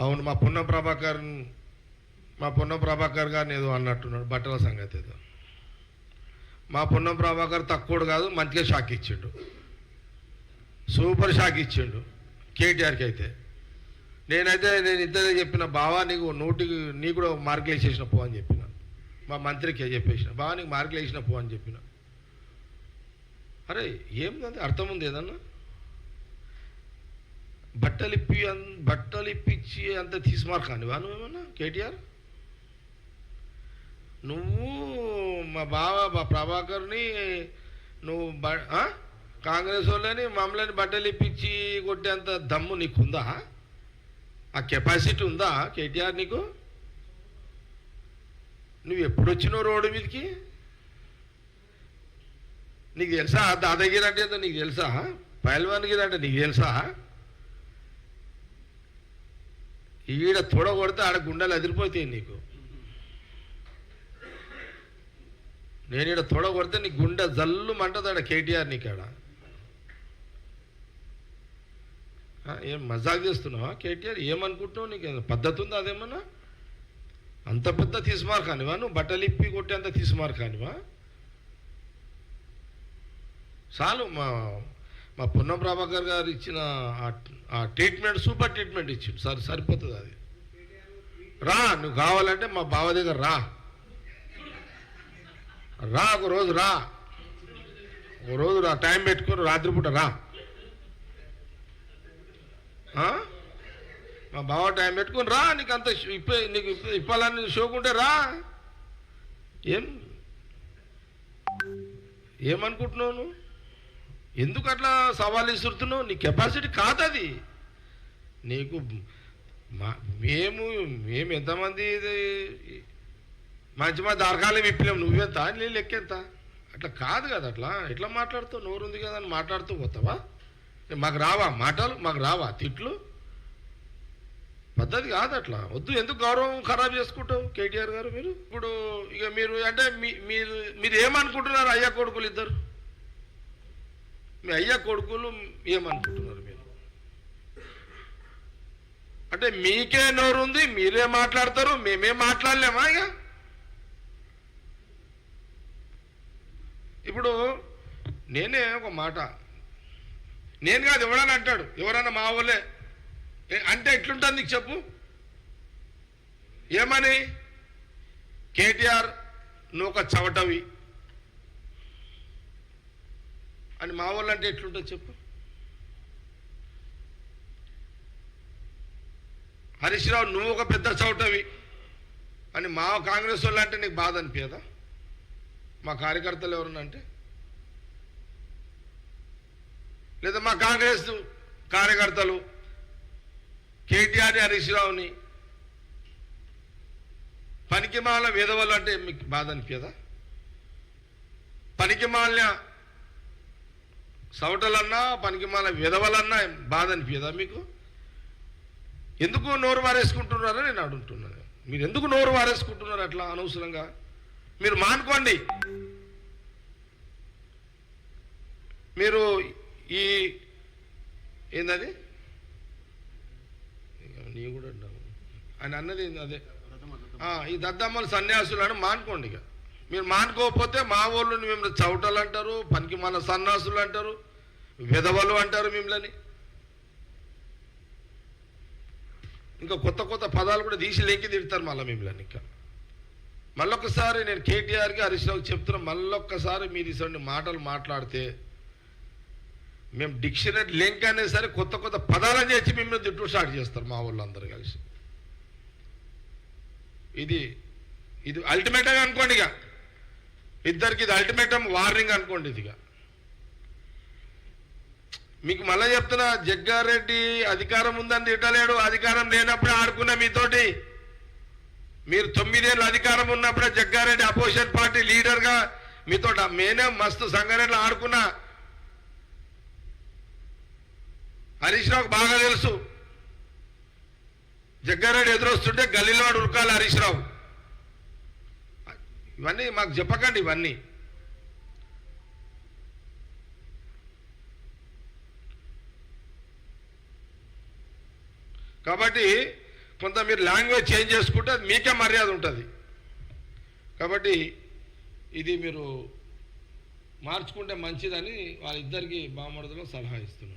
అవును, మా పొన్నం ప్రభాకర్ గారిని ఏదో అన్నట్టున్నాడు బట్టల సంగతి ఏదో. మా పొన్నం ప్రభాకర్ తక్కువడు కాదు, మంచిగా షాక్ ఇచ్చిండు, సూపర్ షాక్ ఇచ్చిండు కేటీఆర్కి. అయితే నేను ఇద్దరే చెప్పిన, బావా నీకు నీకు కూడా మార్కులు వేసేసిన పో అని చెప్పిన. మా మంత్రికి చెప్పేసిన, బావా నీకు మార్కులు వేసిన పో అని చెప్పిన. అరే ఏందంటే అర్థం ఉంది ఏదన్నా? బట్టలు ఇప్పించి అంత తీసుమార్కానివా నువ్వేమన్నా కేటీఆర్? నువ్వు మా ప్రభాకర్ని నువ్వు కాంగ్రెస్ వాళ్ళని మమ్మల్ని బట్టలు ఇప్పించి కొట్టేంత దమ్ము నీకుందా? ఆ కెపాసిటీ ఉందా కేటీఆర్ నీకు? నువ్వు ఎప్పుడు వచ్చినావు రోడ్డు మీదకి? నీకు తెలుసా దాదాగిరి అంటే ఏంటో నీకు తెలుసా? పైల్వాన్గిరి అంటే నీకు తెలుసా? ఈడ తొడ కొడితే ఆడ గుండెలు అదిరిపోతాయి నీకు. నేను ఈడ తొడ కొడితే నీ గుండె జల్లు మంటది ఆడ కేటీఆర్ నీకాడ. ఏం మజాక్ చేస్తున్నావా కేటీఆర్? ఏమనుకుంటున్నావు? నీకు పద్ధతి ఉందా అదేమన్నా? అంత పెద్ద తీసుమార్కానివా నువ్వు? బట్టలు ఇప్పి కొట్టేంత తీసుమార్కానివా? చాలు. మా పొన్నం ప్రభాకర్ గారు ఇచ్చిన ఆ ట్రీట్మెంట్ సూపర్ ట్రీట్మెంట్ ఇచ్చిండు. సరిపోతుంది అది. రా, నువ్వు కావాలంటే మా బావ దగ్గర రా, ఒక రోజు రా, టైం పెట్టుకొని రాత్రిపూట రా. మా బావ టైం పెట్టుకొని రా, నీకు అంత నీకు ఇప్పాలని షోకుంటే రా. ఏమనుకుంటున్నావు నువ్వు? ఎందుకు అట్లా సవాళ్ళు ఇస్తున్నావు? నీ కెపాసిటీ కాదు అది. నీకు మేము ఎంతమంది మంచి దర్గాలే విప్పినాం, నువ్వెంత నీ లెక్కెంత? అట్లా కాదు కదా. అట్లా ఎట్లా మాట్లాడుతావు? నోరు ఉంది కదా అని మాట్లాడుతూ పోతావా? మాకు రావా మాటలు? మాకు రావా తిట్లు? పద్ధతి కాదు అట్లా. వద్దు. ఎందుకు గౌరవం ఖరాబ్ చేసుకుంటావు కేటీఆర్ గారు? మీరు ఇప్పుడు ఇక మీరు అంటే మీరు ఏమనుకుంటున్నారు? అయ్యా కొడుకులు ఇద్దరు, మీ అయ్యా కొడుకులు ఏమనుకుంటున్నారు మీరు? అంటే మీకే నోరుంది, మీరే మాట్లాడతారు, మేమేం మాట్లాడలేమా? ఇక ఇప్పుడు నేనే ఒక మాట, నేను కాదు ఎవడన్నా అంటాడు, ఎవరన్నా మా వాళ్ళే అంటే ఎట్లుంటుంది నీకు చెప్పు? ఏమని? కేటీఆర్ నువ్వు ఒక చవటవి అని మా వాళ్ళు అంటే ఎట్లుంటుంది చెప్పు? హరీష్ రావు నువ్వు ఒక పెద్ద చవటవి అని మా కాంగ్రెస్ వాళ్ళు అంటే నీకు బాధ అనిపించదా? మా కార్యకర్తలు ఎవరన్నా అంటే, లేదా మా కాంగ్రెస్ కార్యకర్తలు కేటీఆర్ హరీష్ రావుని పనికిమాల వేదవాళ్ళు అంటే మీకు బాధ అనిపించదా? పనికిమాలిన సవటలన్నా పనికిమాల విధవలన్నా బాధ అనిపించదా మీకు? ఎందుకు నోరు వారేసుకుంటున్నారని నేను అడుగుతున్నాను. మీరు ఎందుకు నోరు వారేసుకుంటున్నారు అట్లా అనవసరంగా? మీరు మానుకోండి. మీరు ఏందది నీ కూడా ఆయన అన్నది అదే, ఈ దద్దమ్మల సన్యాసులను మానుకోండి. ఇక మీరు మానుకోకపోతే మా వాళ్ళు మిమ్మల్ని చౌటలు అంటారు, పనికి మన సన్యాసులు అంటారు, విధవలు అంటారు మిమ్మల్ని. ఇంకా కొత్త కొత్త పదాలు కూడా తీసి లేకి తిడతారు మళ్ళీ మిమ్మల్ని. ఇంకా మళ్ళొక్కసారి నేను కేటీఆర్కి హరీష్ రావుకి చెప్తున్నా, మళ్ళొక్కసారి మీరు ఇటువంటి మాటలు మాట్లాడితే మేము డిక్షనరీ లింక్ అనేది సరే కొత్త కొత్త పదాలను చేసి మిమ్మల్ని తిట్టు స్టార్ట్ చేస్తారు మా వాళ్ళు అందరూ కలిసి. ఇది అల్టిమేటంగా అనుకోండి. ఇక ఇద్దరికి ఇది అల్టిమేటం వార్నింగ్ అనుకోండి. ఇదిగా మీకు మళ్ళీ చెప్తున్నా, జగ్గారెడ్డి అధికారం ఉందని తిట్టలేడు. అధికారం లేనప్పుడే ఆడుకున్నా మీతోటి. మీరు 9 ఏళ్ళు అధికారం ఉన్నప్పుడే జగ్గారెడ్డి అపోజిషన్ పార్టీ లీడర్గా మీతో మేనే మస్తు సంగారెడ్డిలో ఆడుకున్నా. హరీష్ రావుకు బాగా తెలుసు, జగ్గారెడ్డి ఎదురొస్తుంటే గల్లీలో ఉరకాలి హరీష్ రావు. ఇవన్నీ మాకు చెప్పకండి ఇవన్నీ. కాబట్టి కొంత మీరు లాంగ్వేజ్ చేంజ్ చేసుకుంటే అది మీకే మర్యాద ఉంటుంది. కాబట్టి ఇది మీరు మార్చుకుంటే మంచిదని వాళ్ళిద్దరికీ బామర్దులో సలహా ఇస్తున్నాను.